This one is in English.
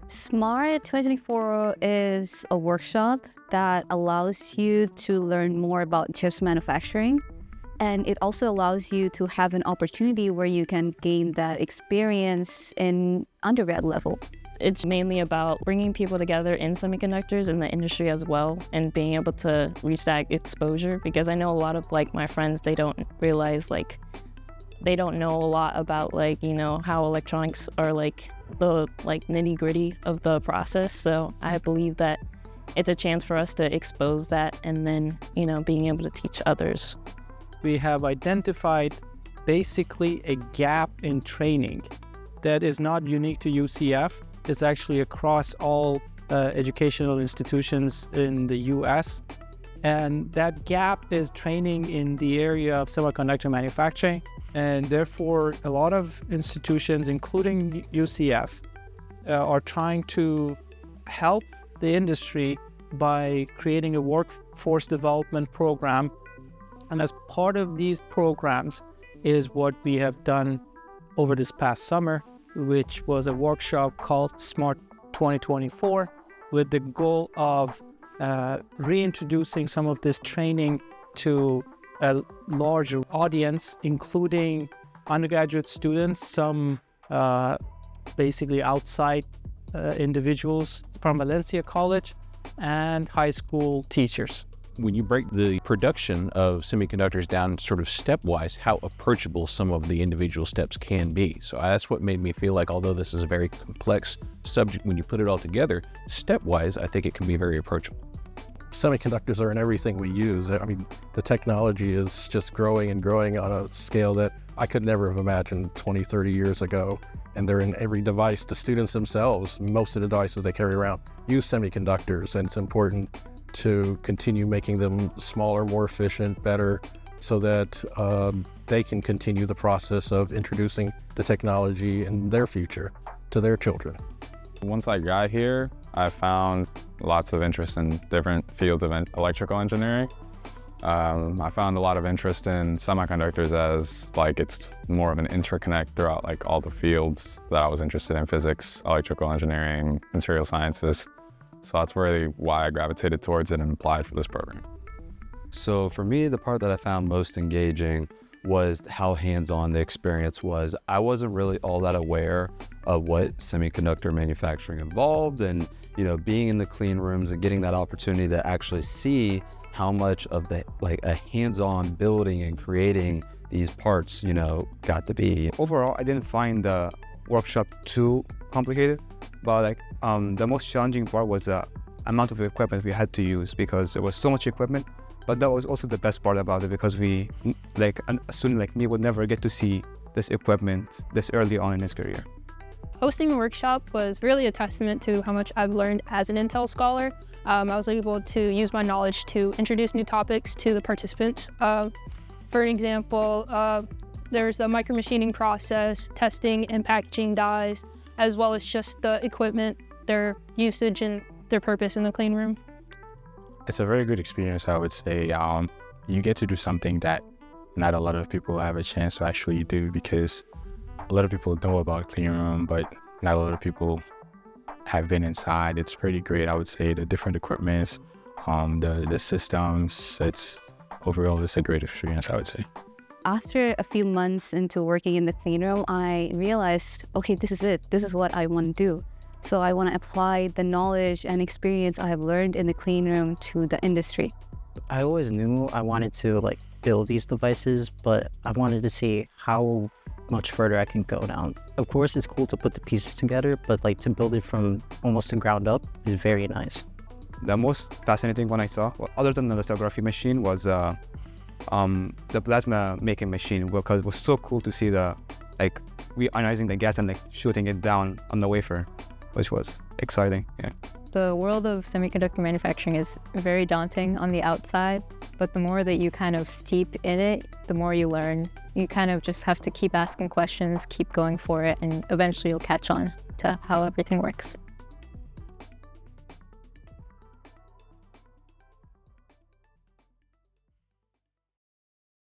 Smart 2024 is a workshop that allows you to learn more about chips manufacturing. And it also allows you to have an opportunity where you can gain that experience in undergrad level. It's mainly about bringing people together in semiconductors in the industry as well and being able to reach that exposure, because I know a lot of my friends, they don't realize they don't know a lot about how electronics are the nitty gritty of the process. So I believe that it's a chance for us to expose that and then, being able to teach others. We have identified basically a gap in training that is not unique to UCF. It's actually across all educational institutions in the US. And that gap is training in the area of semiconductor manufacturing. And therefore, a lot of institutions, including UCF, are trying to help the industry by creating a workforce development program. And as part of these programs is what we have done over this past summer, which was a workshop called Smart 2024, with the goal of reintroducing some of this training to a larger audience, including undergraduate students, some basically outside individuals from Valencia College, and high school teachers. When you break the production of semiconductors down sort of stepwise, how approachable some of the individual steps can be. So that's what made me feel like, although this is a very complex subject, when you put it all together, stepwise, I think it can be very approachable. Semiconductors are in everything we use. I mean, the technology is just growing and growing on a scale that I could never have imagined 20, 30 years ago. And they're in every device. The students themselves, most of the devices they carry around, use semiconductors, and it's important to continue making them smaller, more efficient, better, so that they can continue the process of introducing the technology in their future to their children. Once I got here, I found lots of interest in different fields of electrical engineering. I found a lot of interest in semiconductors as it's more of an interconnect throughout all the fields that I was interested in: physics, electrical engineering, material sciences. So that's really why I gravitated towards it and applied for this program. So for me, the part that I found most engaging was how hands-on the experience was. I wasn't really all that aware of what semiconductor manufacturing involved, and being in the clean rooms and getting that opportunity to actually see how much of the a hands-on building and creating these parts got to be. Overall, I didn't find the workshop too complicated, but the most challenging part was the amount of equipment we had to use, because there was so much equipment. But that was also the best part about it, because we, a student like me, would never get to see this equipment this early on in his career. Hosting a workshop was really a testament to how much I've learned as an Intel scholar. I was able to use my knowledge to introduce new topics to the participants. For an example, there's the micromachining process, testing and packaging dies, as well as just the equipment, their usage and their purpose in the clean room. It's a very good experience, I would say. You get to do something that not a lot of people have a chance to actually do, because a lot of people know about clean room, but not a lot of people have been inside. It's pretty great, I would say. The different equipments, the systems, overall, it's a great experience, I would say. After a few months into working in the clean room, I realized, okay, this is it. This is what I want to do. So I want to apply the knowledge and experience I have learned in the clean room to the industry. I always knew I wanted to build these devices, but I wanted to see how much further I can go down. Of course, it's cool to put the pieces together, but to build it from almost the ground up is very nice. The most fascinating one I saw, other than the lithography machine, was the plasma making machine, because it was so cool to see the reionizing the gas and shooting it down on the wafer, which was exciting. Yeah. The world of semiconductor manufacturing is very daunting on the outside, but the more that you kind of steep in it, the more you learn. You kind of just have to keep asking questions, keep going for it, and eventually you'll catch on to how everything works.